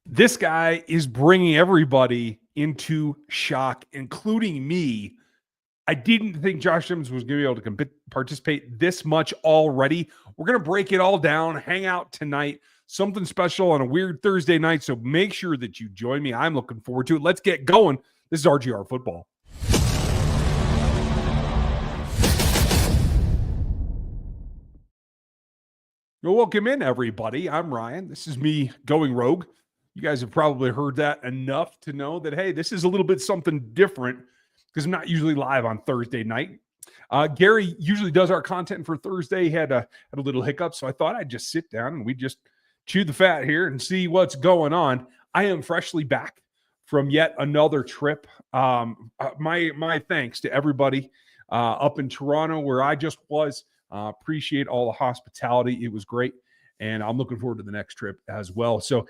This guy is bringing everybody into shock, including me. I didn't think Josh Simmons was going to be able to participate this much already. We're going to break it all down, hang out tonight, something special on a weird Thursday night. So make sure that you join me. I'm looking forward to it. Let's get going. This is RGR Football. Well, welcome in, everybody. I'm Ryan. This is me going rogue. You guys have probably heard that enough to know that, hey, this is a little bit something different because I'm not usually live on Thursday night. Gary usually does our content for Thursday. He had a little hiccup, so I thought I'd just sit down and we just chew the fat here and see what's going on. I am freshly back from yet another trip. My thanks to everybody up in Toronto where I just was. Appreciate all the hospitality. It was great. And I'm looking forward to the next trip as well. So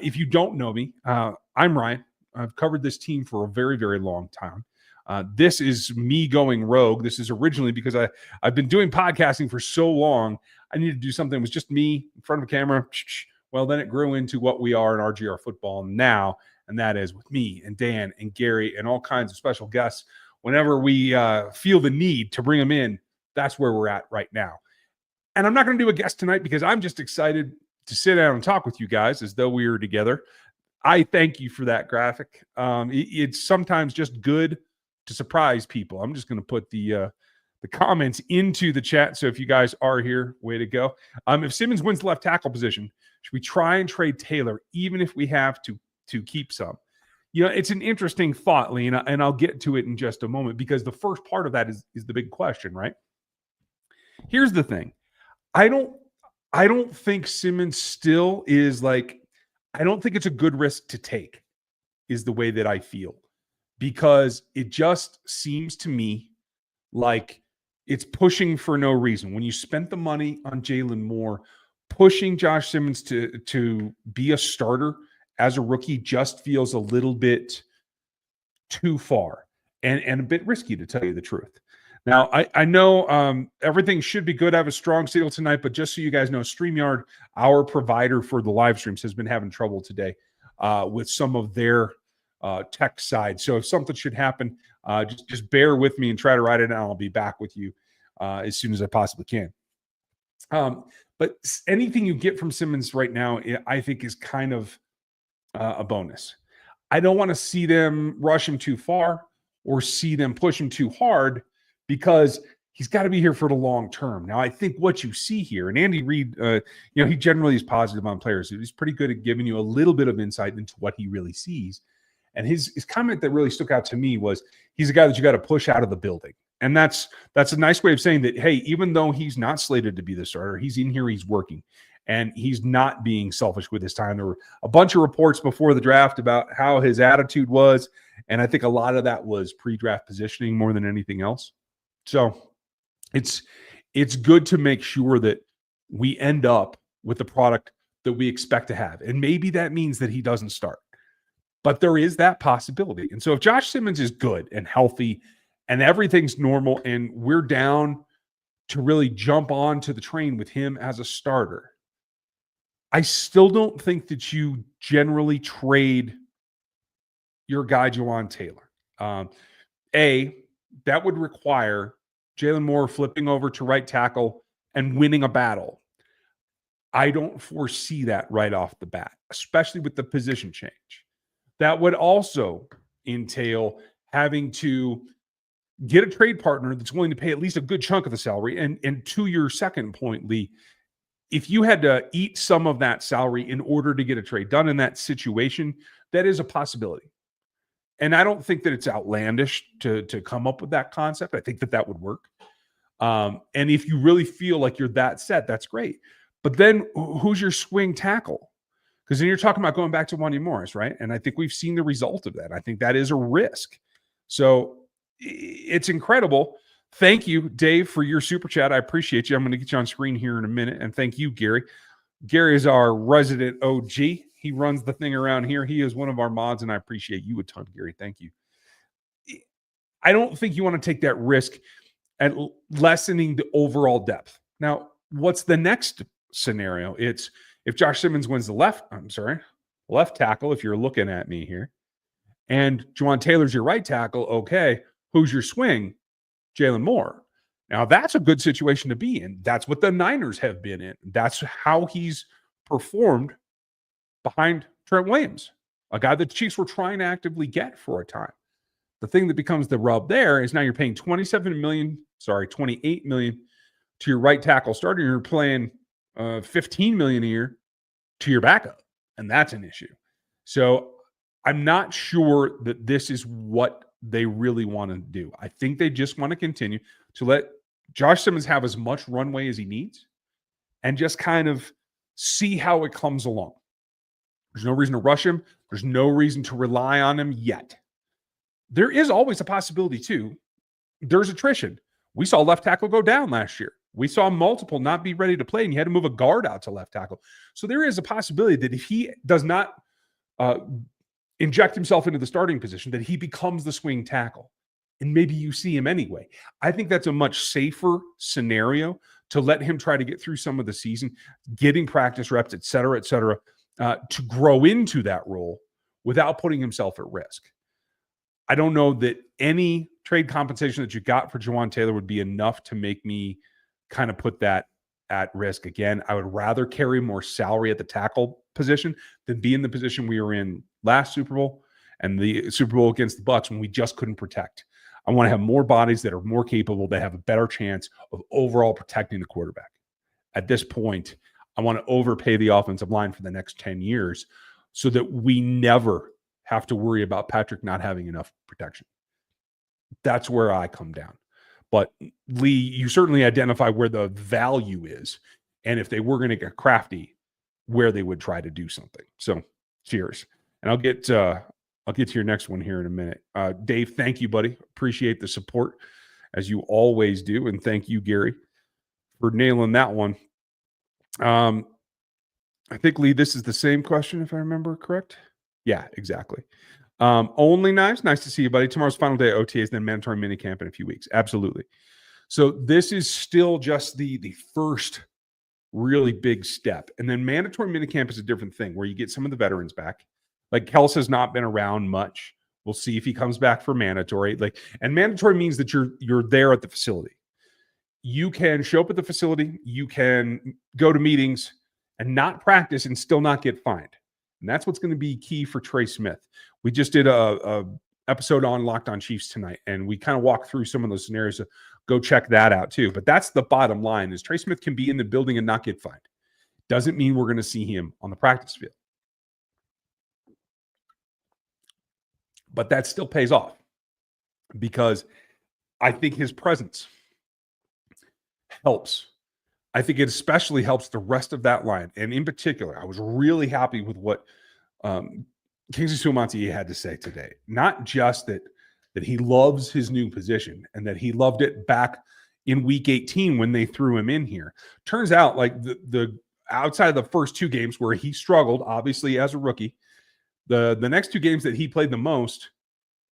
if you don't know me, I'm Ryan. I've covered this team for a very, very long time. This is me going rogue. This is originally because I've been doing podcasting for so long. I needed to do something that was just me in front of a camera. Well, then it grew into what we are in RGR Football now. And that is with me and Dan and Gary and all kinds of special guests. Whenever we feel the need to bring them in, that's where we're at right now. And I'm not going to do a guest tonight because I'm just excited to sit down and talk with you guys as though we were together. I thank you for that graphic. It's sometimes just good to surprise people. I'm just going to put the comments into the chat. So if you guys are here, way to go. If Simmons wins the left tackle position, should we try and trade Taylor, even if we have to keep some? You know, it's an interesting thought, Lee, and I'll get to it in just a moment because the first part of that is the big question, right? Here's the thing. I don't think Simmons still is like, I don't think it's a good risk to take is the way that I feel, because it just seems to me like it's pushing for no reason. When you spent the money on Jalen Moore, pushing Josh Simmons to be a starter as a rookie just feels a little bit too far and a bit risky, to tell you the truth. Now, I know everything should be good. I have a strong signal tonight, but just so you guys know, StreamYard, our provider for the live streams, has been having trouble today with some of their tech side. So if something should happen, just bear with me and try to write it down. I'll be back with you as soon as I possibly can. But anything you get from Simmons right now, I think is kind of a bonus. I don't want to see them rush him too far or see them push him too hard, because he's got to be here for the long term. Now, I think what you see here, and Andy Reid, he generally is positive on players. He's pretty good at giving you a little bit of insight into what he really sees. And his comment that really stuck out to me was he's a guy that you got to push out of the building. And that's a nice way of saying that, hey, even though he's not slated to be the starter, he's in here, he's working, and he's not being selfish with his time. There were a bunch of reports before the draft about how his attitude was, and I think a lot of that was pre-draft positioning more than anything else. So it's good to make sure that we end up with the product that we expect to have. And maybe that means that he doesn't start. But there is that possibility. And so if Josh Simmons is good and healthy and everything's normal and we're down to really jump on to the train with him as a starter, I still don't think that you generally trade your guy, Jawan Taylor. That would require Jalen Moore flipping over to right tackle and winning a battle. I don't foresee that right off the bat, especially with the position change. That would also entail having to get a trade partner that's willing to pay at least a good chunk of the salary. And to your second point, Lee, if you had to eat some of that salary in order to get a trade done in that situation, that is a possibility. And I don't think that it's outlandish to come up with that concept. I think that would work. And if you really feel like you're that set, that's great. But then who's your swing tackle? Because then you're talking about going back to Wanya Morris, right? And I think we've seen the result of that. I think that is a risk. So it's incredible. Thank you, Dave, for your super chat. I appreciate you. I'm going to get you on screen here in a minute. And thank you, Gary. Gary is our resident OG. He runs the thing around here. He is one of our mods, and I appreciate you a ton, Gary. Thank you. I don't think you want to take that risk at lessening the overall depth. Now, what's the next scenario? It's if Josh Simmons wins the left, left tackle, if you're looking at me here, and Juwan Taylor's your right tackle. Okay, who's your swing? Jalen Moore. Now, that's a good situation to be in. That's what the Niners have been in. That's how he's performed behind Trent Williams, a guy that the Chiefs were trying to actively get for a time. The thing that becomes the rub there is now you're paying $28 million to your right tackle starter. You're playing $15 million a year to your backup, and that's an issue. So I'm not sure that this is what they really want to do. I think they just want to continue to let Josh Simmons have as much runway as he needs and just kind of see how it comes along. There's no reason to rush him. There's no reason to rely on him yet. There is always a possibility, too. There's attrition. We saw left tackle go down last year. We saw multiple not be ready to play, and you had to move a guard out to left tackle. So there is a possibility that if he does not inject himself into the starting position, that he becomes the swing tackle. And maybe you see him anyway. I think that's a much safer scenario to let him try to get through some of the season, getting practice reps, et cetera, to grow into that role without putting himself at risk. I don't know that any trade compensation that you got for Juwan Taylor would be enough to make me kind of put that at risk. Again, I would rather carry more salary at the tackle position than be in the position we were in last Super Bowl and the Super Bowl against the Bucs when we just couldn't protect. I want to have more bodies that are more capable, that have a better chance of overall protecting the quarterback. At this point, I want to overpay the offensive line for the next 10 years so that we never have to worry about Patrick not having enough protection. That's where I come down. But Lee, you certainly identify where the value is, and if they were going to get crafty, where they would try to do something. So, cheers. And I'll get to your next one here in a minute. Dave, thank you, buddy. Appreciate the support as you always do, and thank you, Gary, for nailing that one. I think, Lee, this is the same question, if I remember correct. Yeah, exactly. Only nice to see you, buddy. Tomorrow's final day of OTAs, then mandatory minicamp in a few weeks. Absolutely. So this is still just the first really big step. And then mandatory minicamp is a different thing where you get some of the veterans back. Like Kels has not been around much. We'll see if he comes back for mandatory. And mandatory means that you're there at the facility. You can show up at the facility, you can go to meetings and not practice and still not get fined. And that's what's going to be key for Trey Smith. We just did a episode on Locked On Chiefs tonight, and we kind of walked through some of those scenarios. So go check that out too. But that's the bottom line: is Trey Smith can be in the building and not get fined. Doesn't mean we're going to see him on the practice field. But that still pays off because I think his presence helps. I think it especially helps the rest of that line. And in particular, I was really happy with what Kingsley Suamataia had to say today. Not just that he loves his new position and that he loved it back in week 18 when they threw him in here. Turns out, like the outside of the first two games where he struggled, obviously as a rookie, the next two games that he played the most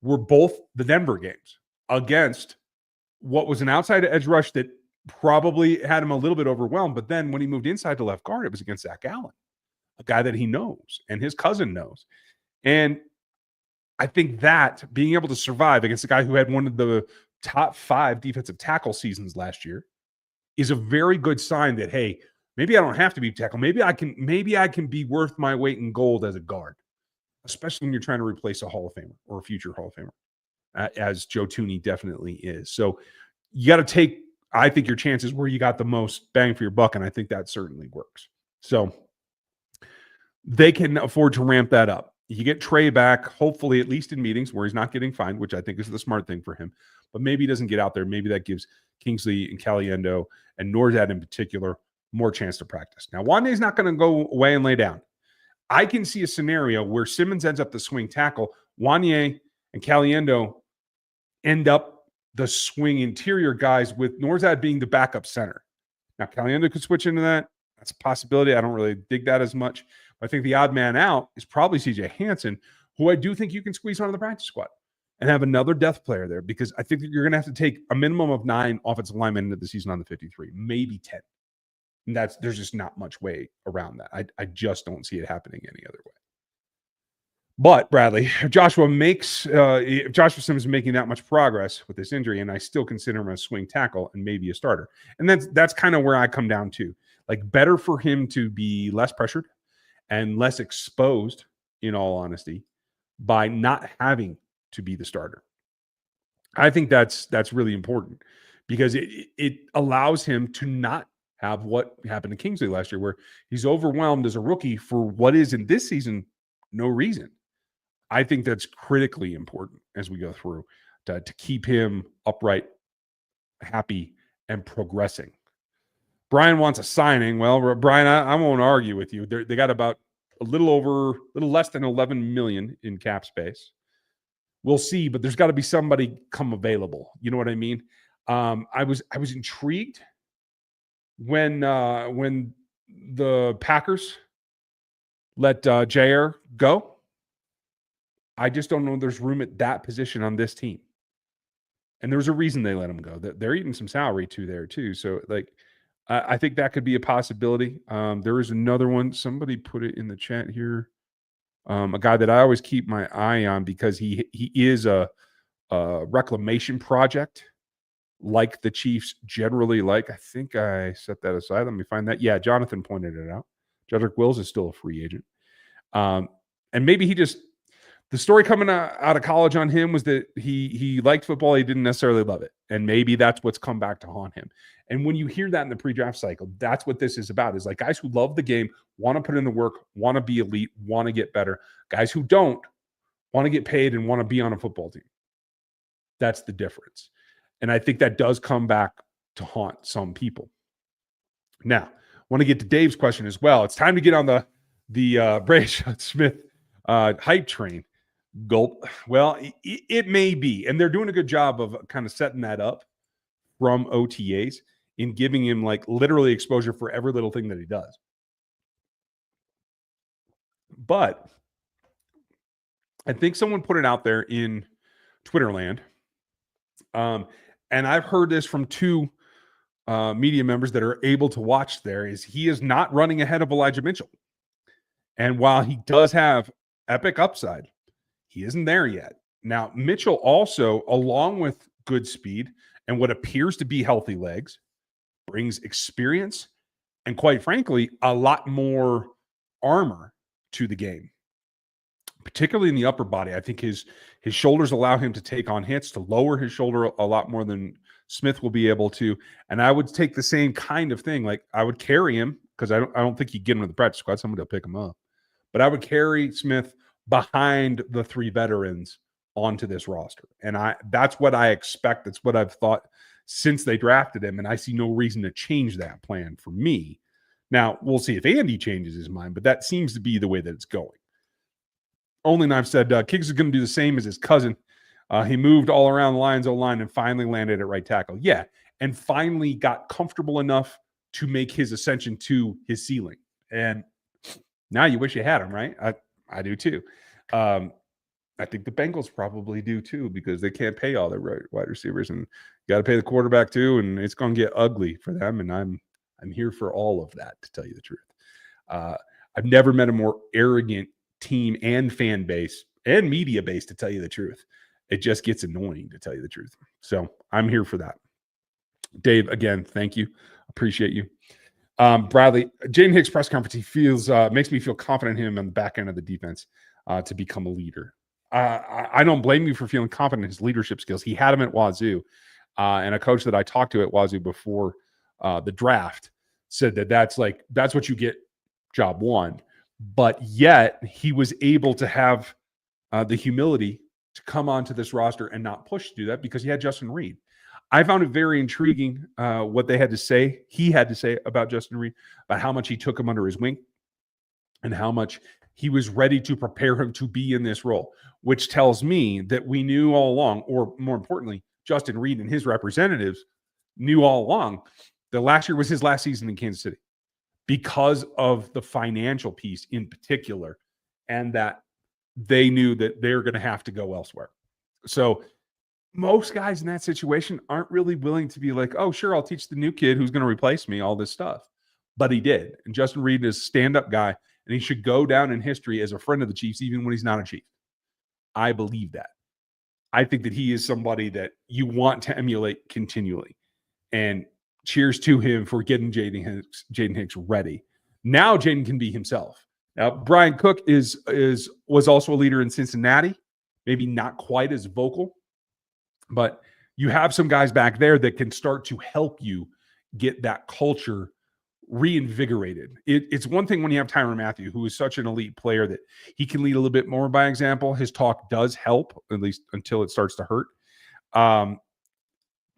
were both the Denver games against what was an outside edge rush that probably had him a little bit overwhelmed. But then when he moved inside to left guard, it was against Zach Allen, a guy that he knows and his cousin knows. And I think that being able to survive against a guy who had one of the top 5 defensive tackle seasons last year is a very good sign that, hey, maybe I don't have to be tackle. Maybe I can be worth my weight in gold as a guard, especially when you're trying to replace a Hall of Famer or a future Hall of Famer, as Joe Thuney definitely is. So you got to take, I think, your chances where you got the most bang for your buck, and I think that certainly works. So they can afford to ramp that up. You get Trey back, hopefully at least in meetings where he's not getting fined, which I think is the smart thing for him. But maybe he doesn't get out there. Maybe that gives Kingsley and Caliendo and Norzad in particular more chance to practice. Now, Wanye's not going to go away and lay down. I can see a scenario where Simmons ends up the swing tackle. Wanye and Caliendo end up the swing interior guys with Norzad being the backup center. Now, Caliendo could switch into that. That's a possibility. I don't really dig that as much. I think the odd man out is probably CJ Hansen, who I do think you can squeeze onto the practice squad and have another depth player there, because I think that you're going to have to take a minimum of 9 offensive linemen into the season on the 53, maybe 10. And there's just not much way around that. I just don't see it happening any other way. But Bradley, if Joshua Simmons is making that much progress with this injury, and I still consider him a swing tackle and maybe a starter, and that's kind of where I come down to. Like, better for him to be less pressured and less exposed, in all honesty, by not having to be the starter. I think that's really important because it allows him to not have what happened to Kingsley last year, where he's overwhelmed as a rookie for what is in this season no reason. I think that's critically important as we go through to keep him upright, happy, and progressing. Brian wants a signing. Well, Brian, I won't argue with you. They got about a little less than 11 million in cap space. We'll see, but there's got to be somebody come available. You know what I mean? I was intrigued when the Packers let Jair go. I just don't know if there's room at that position on this team. And there's a reason they let him go. They're eating some salary there too. So like, I think that could be a possibility. There is another one. Somebody put it in the chat here. A guy that I always keep my eye on because he is a reclamation project like the Chiefs generally like. I think I set that aside. Let me find that. Yeah, Jonathan pointed it out. Jedrick Wills is still a free agent. And maybe the story coming out of college on him was that he liked football. He didn't necessarily love it. And maybe that's what's come back to haunt him. And when you hear that in the pre-draft cycle, that's what this is about, is like guys who love the game, want to put in the work, want to be elite, want to get better. Guys who don't want to get paid and want to be on a football team. That's the difference. And I think that does come back to haunt some people. Now, I want to get to Dave's question as well. It's time to get on the Brayshawn Smith hype train. Gulp. Well, it may be. And they're doing a good job of kind of setting that up from OTAs in giving him like literally exposure for every little thing that he does. But I think someone put it out there in Twitterland. And I've heard this from two media members that are able to watch there, is he is not running ahead of Elijah Mitchell. And while he does have epic upside, he isn't there yet. Now, Mitchell also, along with good speed and what appears to be healthy legs, brings experience and, quite frankly, a lot more armor to the game, particularly in the upper body. I think his shoulders allow him to take on hits, to lower his shoulder a lot more than Smith will be able to. And I would take the same kind of thing. Like, I would carry him because I don't think he'd get him to the practice squad. Somebody will pick him up. But I would carry Smith behind the three veterans onto this roster. And that's what I expect. That's what I've thought since they drafted him. And I see no reason to change that plan for me. Now, we'll see if Andy changes his mind, but that seems to be the way that it's going. Only I've said Kiggs is going to do the same as his cousin. He moved all around the Lions O-line and finally landed at right tackle. Yeah, and finally got comfortable enough to make his ascension to his ceiling. And now you wish you had him, right? I do too. I think the Bengals probably do too, because they can't pay all their wide receivers, and you got to pay the quarterback too, and it's going to get ugly for them. And I'm here for all of that, to tell you the truth. I've never met a more arrogant team and fan base and media base, to tell you the truth. It just gets annoying, to tell you the truth. So I'm here for that. Dave, again, thank you. Appreciate you. Bradley, Jaden Hicks press conference, he makes me feel confident in him on the back end of the defense to become a leader. I don't blame you for feeling confident in his leadership skills. He had him at Wazoo, and a coach that I talked to at Wazoo before the draft said that's what you get job one. But yet he was able to have the humility to come onto this roster and not push to do that because he had Justin Reed. I found it very intriguing what he had to say about Justin Reed, about how much he took him under his wing and how much he was ready to prepare him to be in this role, which tells me that we knew all along, or more importantly, Justin Reed and his representatives knew all along that last year was his last season in Kansas City because of the financial piece in particular, and that they knew that they're going to have to go elsewhere. So most guys in that situation aren't really willing to be like, oh, sure, I'll teach the new kid who's going to replace me all this stuff. But he did. And Justin Reed is a stand-up guy, and he should go down in history as a friend of the Chiefs, even when he's not a Chief. I believe that. I think that he is somebody that you want to emulate continually. And cheers to him for getting Jaden Hicks ready. Now Jaden can be himself. Now Brian Cook was also a leader in Cincinnati, maybe not quite as vocal, but you have some guys back there that can start to help you get that culture reinvigorated. It's one thing when you have Tyrann Mathieu, who is such an elite player that he can lead a little bit more by example. His talk does help, at least until it starts to hurt.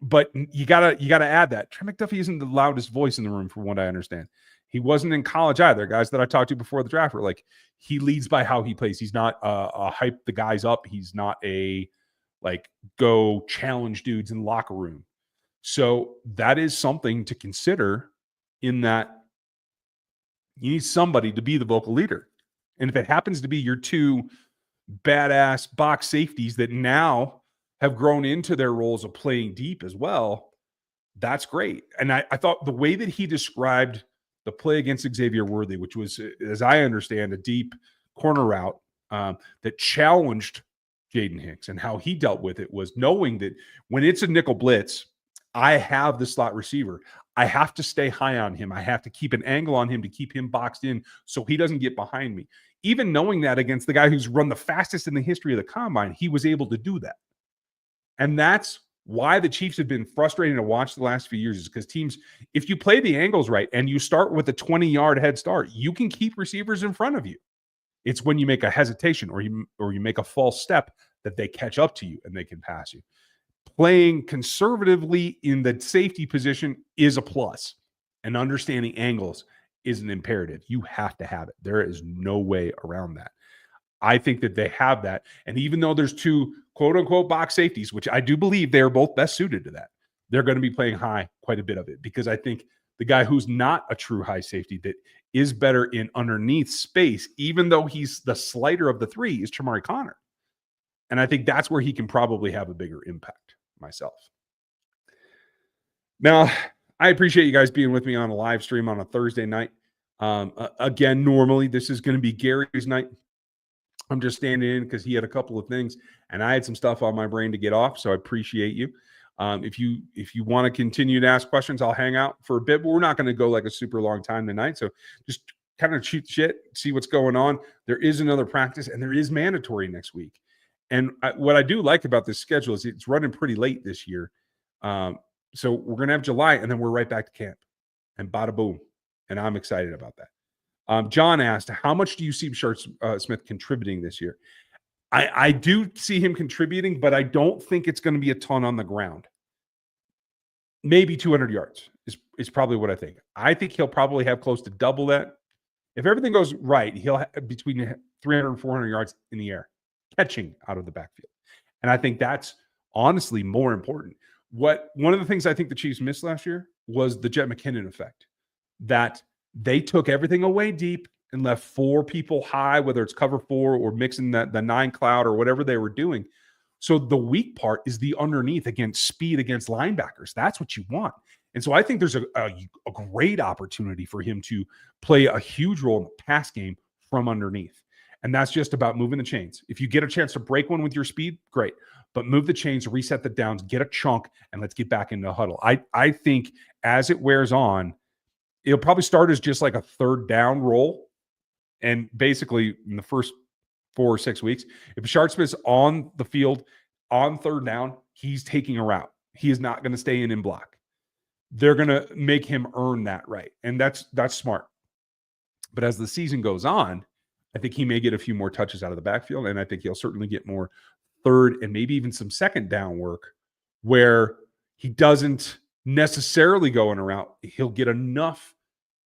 But you gotta add that Trey McDuffie isn't the loudest voice in the room, from what I understand. He wasn't in college either. Guys that I talked to before the draft were like, he leads by how he plays. He's not a hype the guys up. He's not a like go challenge dudes in the locker room. So that is something to consider, in that you need somebody to be the vocal leader. And if it happens to be your two badass box safeties that now have grown into their roles of playing deep as well, that's great. And I thought the way that he described the play against Xavier Worthy, which was, as I understand, a deep corner route that challenged Jaden Hicks, and how he dealt with it was knowing that when it's a nickel blitz, I have the slot receiver. I have to stay high on him. I have to keep an angle on him to keep him boxed in so he doesn't get behind me. Even knowing that against the guy who's run the fastest in the history of the combine, he was able to do that. And that's why the Chiefs have been frustrating to watch the last few years, is because teams, if you play the angles right and you start with a 20-yard head start, you can keep receivers in front of you. It's when you make a hesitation or you make a false step that they catch up to you and they can pass you. Playing conservatively in the safety position is a plus, and understanding angles is an imperative. You have to have it. There is no way around that. I think that they have that. And even though there's two quote unquote box safeties, which I do believe they are both best suited to that, they're going to be playing high quite a bit of it, because I think the guy who's not a true high safety that is better in underneath space, even though he's the slighter of the three, is Chamari Connor. And I think that's where he can probably have a bigger impact myself. Now, I appreciate you guys being with me on a live stream on a Thursday night. Again, normally this is going to be Gary's night. I'm just standing in because he had a couple of things and I had some stuff on my brain to get off. So I appreciate you. If you want to continue to ask questions, I'll hang out for a bit, but we're not going to go like a super long time tonight. So just kind of shoot shit, see what's going on. There is another practice and there is mandatory next week. And what I do like about this schedule is it's running pretty late this year. So we're going to have July and then we're right back to camp, and bada boom. And I'm excited about that. John asked, how much do you see Bashard Smith contributing this year? I do see him contributing, but I don't think it's going to be a ton on the ground. Maybe 200 yards is probably what I think. I think he'll probably have close to double that. If everything goes right, he'll have between 300 and 400 yards in the air, catching out of the backfield. And I think that's honestly more important. One of the things I think the Chiefs missed last year was the Jet McKinnon effect, that they took everything away deep and left four people high, whether it's cover four or mixing the 9 cloud or whatever they were doing. So the weak part is the underneath against speed against linebackers. That's what you want. And so I think there's a great opportunity for him to play a huge role in the pass game from underneath. And that's just about moving the chains. If you get a chance to break one with your speed, great. But move the chains, reset the downs, get a chunk, and let's get back into the huddle. I think as it wears on, it'll probably start as just like a third down role. And basically in the first 4 or 6 weeks, if Bashard Smith's on the field on third down, he's taking a route. He is not going to stay in block. They're going to make him earn that right. And that's smart. But as the season goes on, I think he may get a few more touches out of the backfield. And I think he'll certainly get more third and maybe even some second down work where he doesn't necessarily go in a route. He'll get enough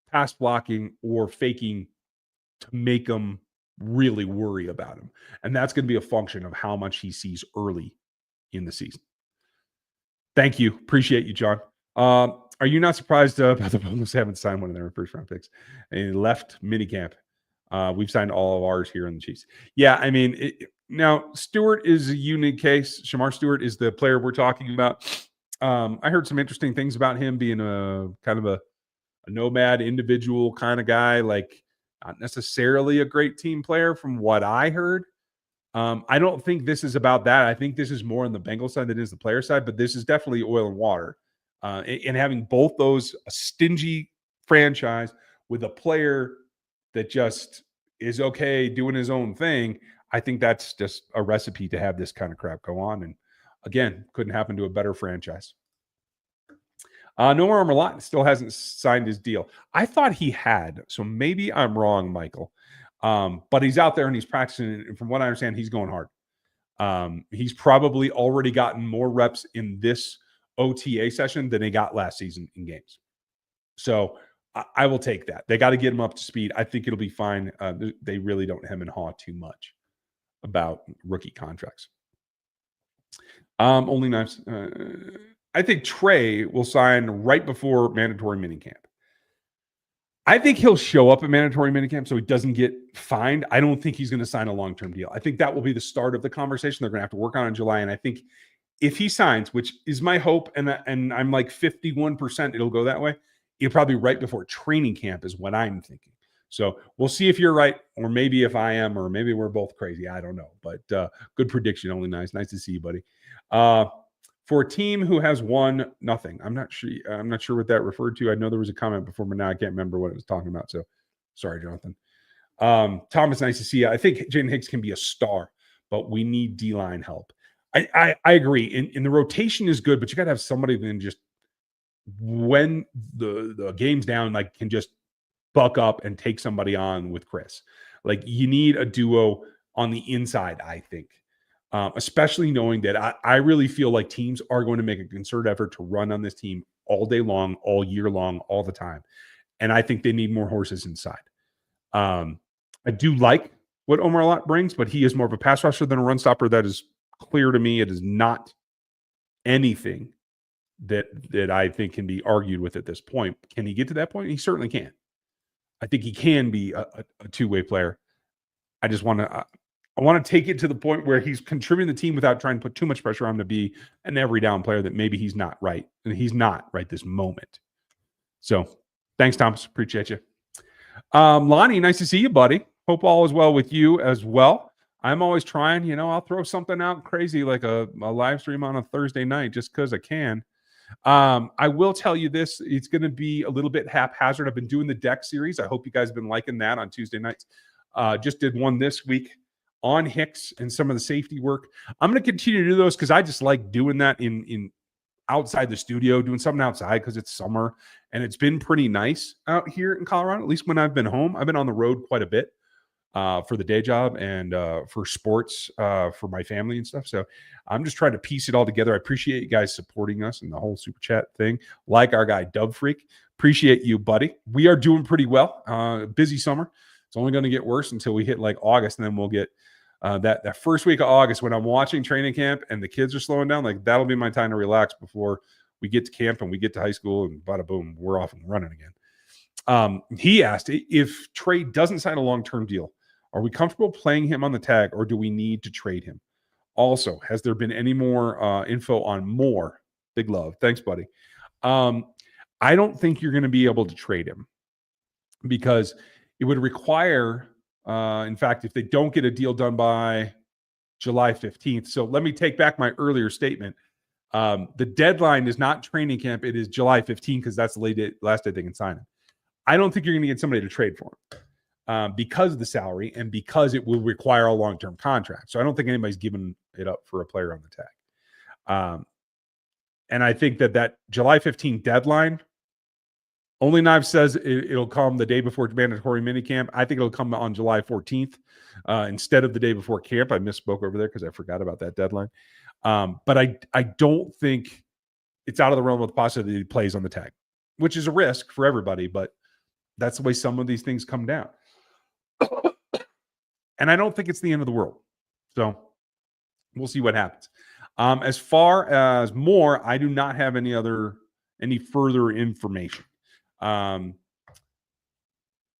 pass blocking or faking to make them really worry about him. And that's going to be a function of how much he sees early in the season. Thank you. Appreciate you, John. Are you not surprised about the Bengals haven't signed one of their first round picks and left minicamp? We've signed all of ours here in the Chiefs. Yeah, I mean, now Stewart is a unique case. Shamar Stewart is the player we're talking about. I heard some interesting things about him being a kind of a nomad individual kind of guy. Like not necessarily a great team player from what I heard. I don't think this is about that. I think this is more on the Bengals side than it is the player side, but this is definitely oil and water. And having both those, a stingy franchise with a player that just is okay doing his own thing, I think that's just a recipe to have this kind of crap go on. And again, couldn't happen to a better franchise. Noah Merlot still hasn't signed his deal. I thought he had, so maybe I'm wrong, Michael. But he's out there and he's practicing. And from what I understand, he's going hard. He's probably already gotten more reps in this OTA session than he got last season in games. So I will take that. They got to get him up to speed. I think it'll be fine. They really don't hem and haw too much about rookie contracts. Only knives. I think Trey will sign right before mandatory minicamp. I think he'll show up at mandatory minicamp so he doesn't get fined. I don't think he's going to sign a long-term deal. I think that will be the start of the conversation they're going to have to work on in July. And I think if he signs, which is my hope, and I'm like 51% it'll go that way, it'll probably right before training camp is what I'm thinking. So we'll see if you're right, or maybe if I am, or maybe we're both crazy. I don't know. But good prediction. Only nice. Nice to see you, buddy. For a team who has won nothing, I'm not sure what that referred to. I know there was a comment before, but now I can't remember what it was talking about. So sorry, Jonathan. Thomas, nice to see you. I think Jaden Hicks can be a star, but we need D-line help. I agree. In the rotation is good, but you got to have somebody then just when the game's down, like can just buck up and take somebody on with Chris. Like you need a duo on the inside, I think. Especially knowing that I really feel like teams are going to make a concerted effort to run on this team all day long, all year long, all the time. And I think they need more horses inside. I do like what Omar Lott brings, but he is more of a pass rusher than a run stopper. That is clear to me. It is not anything that I think can be argued with at this point. Can he get to that point? He certainly can. I think he can be a two-way player. I just want to I want to take it to the point where he's contributing the team without trying to put too much pressure on him to be an every down player that maybe he's not right. And he's not right this moment. So thanks, Thomas. Appreciate you. Lonnie, nice to see you, buddy. Hope all is well with you as well. I'm always trying, I'll throw something out crazy like a live stream on a Thursday night just because I can. I will tell you this. It's going to be a little bit haphazard. I've been doing the deck series. I hope you guys have been liking that on Tuesday nights. Just did one this week on Hicks and some of the safety work. I'm going to continue to do those because I just like doing that in outside the studio, doing something outside because it's summer and it's been pretty nice out here in Colorado. At least when I've been home, I've been on the road quite a bit for the day job and for sports for my family and stuff. So I'm just trying to piece it all together. I appreciate you guys supporting us and the whole super chat thing. Like our guy Dub Freak, appreciate you, buddy. We are doing pretty well. Busy summer. It's only going to get worse until we hit like August, and then we'll get that first week of August when I'm watching training camp and the kids are slowing down. Like that'll be my time to relax before we get to camp and we get to high school and bada boom, we're off and running again. He asked if Trey doesn't sign a long-term deal, are we comfortable playing him on the tag or do we need to trade him? Also, has there been any more info on Moore? Big love. Thanks, buddy. I don't think you're going to be able to trade him because it would require, in fact, if they don't get a deal done by July 15th. So let me take back my earlier statement. The deadline is not training camp. It is July 15th because that's the last day they can sign him. I don't think you're going to get somebody to trade for him because of the salary and because it will require a long-term contract. So I don't think anybody's giving it up for a player on the tag. And I think that July 15th deadline, Only Knives says it'll come the day before mandatory minicamp. I think it'll come on July 14th instead of the day before camp. I misspoke over there because I forgot about that deadline. But I don't think it's out of the realm of the possibility he plays on the tag, which is a risk for everybody, but that's the way some of these things come down. And I don't think it's the end of the world. So we'll see what happens. As far as Moore, I do not have any further information. I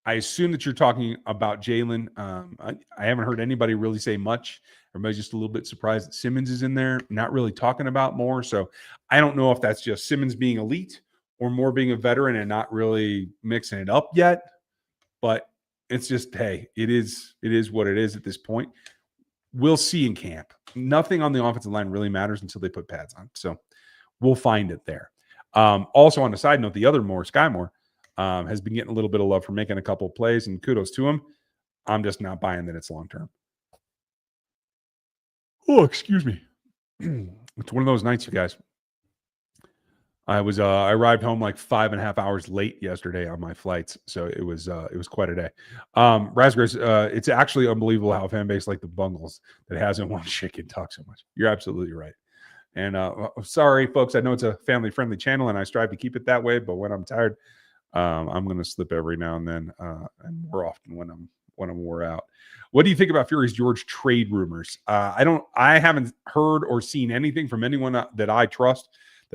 assume that you're talking about Jalen. I haven't heard anybody really say much. Everybody's just a little bit surprised that Simmons is in there, not really talking about Moore. So I don't know if that's just Simmons being elite or Moore being a veteran and not really mixing it up yet. But It's just, hey, it is what it is at this point. We'll see in camp. Nothing on the offensive line really matters until they put pads on. So we'll find it there. Also, on a side note, the other Sky Moore, has been getting a little bit of love for making a couple of plays, and kudos to him. I'm just not buying that it's long term. Oh, excuse me. It's one of those nights, you guys. I arrived home like 5.5 hours late yesterday on my flights, so it was quite a day. Raspberries, it's actually unbelievable how a fan base like the Bungles that hasn't won shit can talk so much. You're absolutely right. And sorry, folks, I know it's a family-friendly channel, and I strive to keep it that way. But when I'm tired, I'm going to slip every now and then, and more often when I'm wore out. What do you think about Furious George trade rumors? I haven't heard or seen anything from anyone that I trust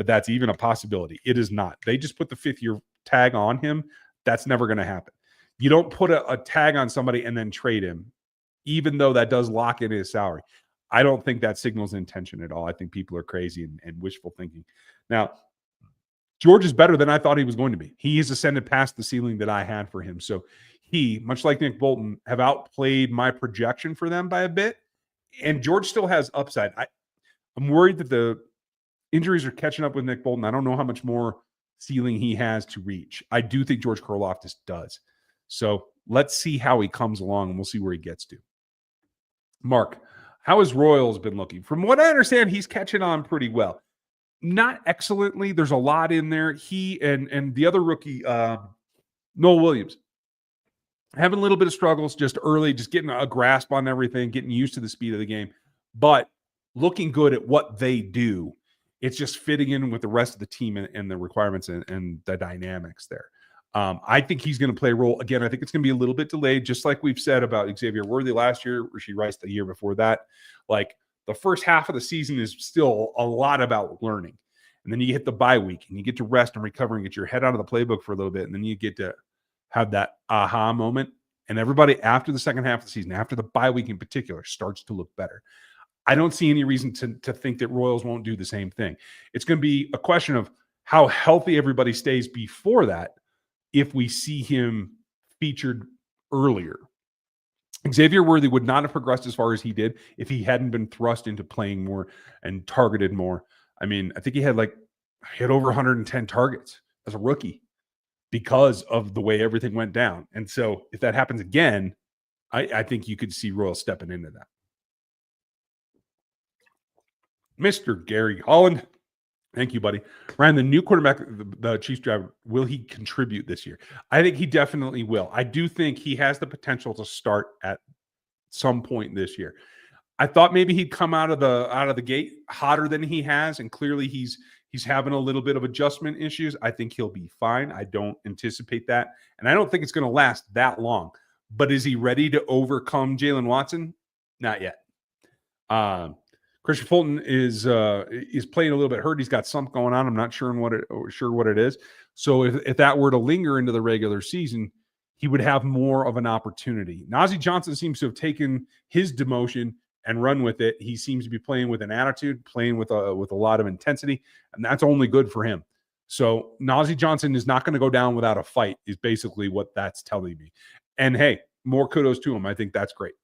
that's even a possibility. It is not. They just put the 5th-year tag on him. That's never going to happen. You don't put a tag on somebody and then trade him, even though that does lock in his salary. I don't think that signals intention at all. I think people are crazy and wishful thinking. Now, George is better than I thought he was going to be. He has ascended past the ceiling that I had for him. So he, much like Nick Bolton, have outplayed my projection for them by a bit. And George still has upside. I'm worried that the injuries are catching up with Nick Bolton. I don't know how much more ceiling he has to reach. I do think George Karlaftis does. So let's see how he comes along, and we'll see where he gets to. Mark, how has Royals been looking? From what I understand, he's catching on pretty well. Not excellently. There's a lot in there. He and the other rookie, Noel Williams, having a little bit of struggles just early, just getting a grasp on everything, getting used to the speed of the game, but looking good at what they do. It's just fitting in with the rest of the team and the requirements and the dynamics there. I think he's going to play a role. Again, I think it's going to be a little bit delayed, just like we've said about Xavier Worthy last year, Rasheed Rice the year before that. Like, the first half of the season is still a lot about learning. And then you hit the bye week and you get to rest and recover and get your head out of the playbook for a little bit. And then you get to have that aha moment. And everybody after the second half of the season, after the bye week in particular, starts to look better. I don't see any reason to think that Royals won't do the same thing. It's going to be a question of how healthy everybody stays before that if we see him featured earlier. Xavier Worthy would not have progressed as far as he did if he hadn't been thrust into playing more and targeted more. I mean, I think he had over 110 targets as a rookie because of the way everything went down. And so if that happens again, I think you could see Royals stepping into that. Mr. Gary Holland. Thank you, buddy. Ryan, the new quarterback, the Chiefs driver, will he contribute this year? I think he definitely will. I do think he has the potential to start at some point this year. I thought maybe he'd come out of the gate hotter than he has, and clearly he's having a little bit of adjustment issues. I think he'll be fine. I don't anticipate that, and I don't think it's going to last that long. But is he ready to overcome Jalen Watson? Not yet. Christian Fulton is playing a little bit hurt. He's got something going on. I'm not sure what it is. So if that were to linger into the regular season, he would have more of an opportunity. Najee Johnson seems to have taken his demotion and run with it. He seems to be playing with an attitude, playing with a lot of intensity, and that's only good for him. So Najee Johnson is not going to go down without a fight, is basically what that's telling me. And hey, more kudos to him. I think that's great.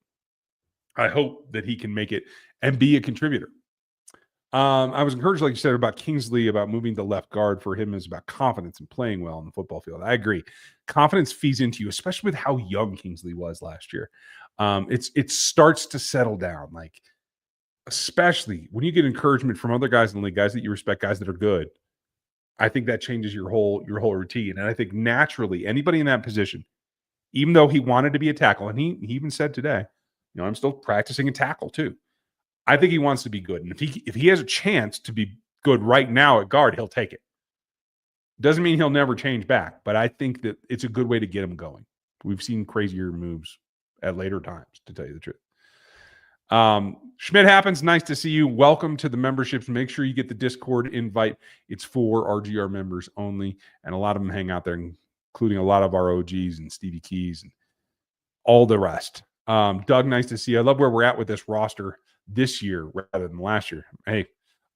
I hope that he can make it and be a contributor. I was encouraged, like you said, about Kingsley, about moving to left guard. For him is about confidence and playing well on the football field. I agree. Confidence feeds into you, especially with how young Kingsley was last year. It starts to settle down, like especially when you get encouragement from other guys in the league, guys that you respect, guys that are good. I think that changes your whole routine. And I think naturally, anybody in that position, even though he wanted to be a tackle, and he even said today, I'm still practicing a tackle too. I think he wants to be good. And if he has a chance to be good right now at guard, he'll take it. Doesn't mean he'll never change back, but I think that it's a good way to get him going. We've seen crazier moves at later times, to tell you the truth. Schmidt happens. Nice to see you. Welcome to the memberships. Make sure you get the Discord invite. It's for RGR members only, and a lot of them hang out there, including a lot of our OGs and Stevie Keys and all the rest. Doug, nice to see you. I love where we're at with this roster this year rather than last year. Hey,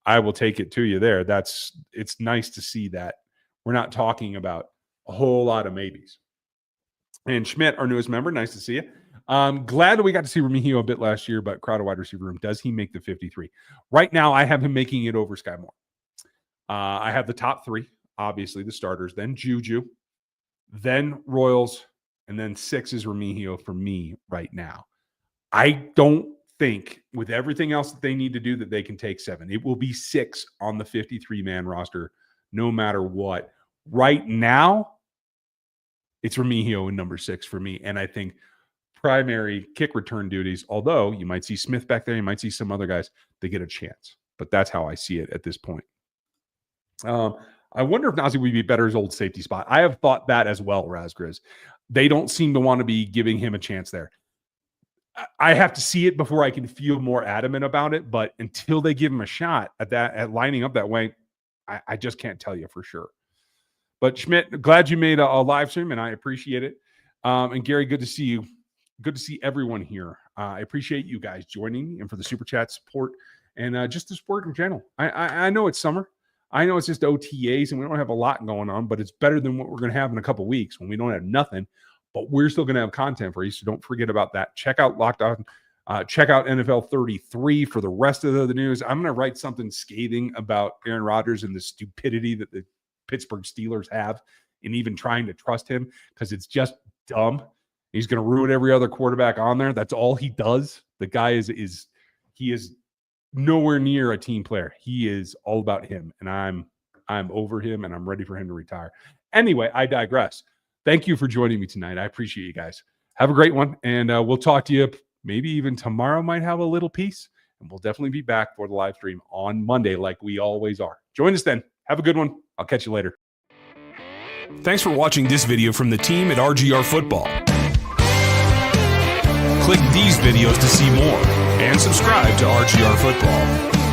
I will take it to you there. It's nice to see that we're not talking about a whole lot of maybes. And Schmidt, our newest member, nice to see you. Glad that we got to see Remigio a bit last year, but crowded wide receiver room. Does he make the 53? Right now, I have him making it over Sky Moore. I have the top 3, obviously the starters, then Juju, then Royals, and then 6 is Remigio for me right now. I don't think with everything else that they need to do that they can take 7. It will be 6 on the 53-man roster no matter what. Right now, it's Remigio in number 6 for me. And I think primary kick return duties, although you might see Smith back there, you might see some other guys, they get a chance. But that's how I see it at this point. I wonder if Nazi would be better as old safety spot. I have thought that as well, Razgriz. They don't seem to want to be giving him a chance there. I have to see it before I can feel more adamant about it. But until they give him a shot at lining up that way, I just can't tell you for sure. But Schmidt, glad you made a live stream, and I appreciate it. And Gary, good to see you. Good to see everyone here. I appreciate you guys joining me and for the super chat support and just the support in general. I know it's summer. I know it's just OTAs and we don't have a lot going on, but it's better than what we're going to have in a couple of weeks when we don't have nothing. But we're still going to have content for you, so don't forget about that. Check out Locked On. Check out NFL 33 for the rest of the news. I'm going to write something scathing about Aaron Rodgers and the stupidity that the Pittsburgh Steelers have in even trying to trust him because it's just dumb. He's going to ruin every other quarterback on there. That's all he does. The guy is nowhere near a team player. He is all about him, and I'm over him, and I'm ready for him to retire. Anyway, I digress. Thank you for joining me tonight. I appreciate you guys. Have a great one, and we'll talk to you maybe even tomorrow. Might have a little piece, and we'll definitely be back for the live stream on Monday like we always are. Join us then. Have a good one. I'll catch you later. Thanks for watching this video from the team at RGR Football. Click these videos to see more and subscribe to RGR Football.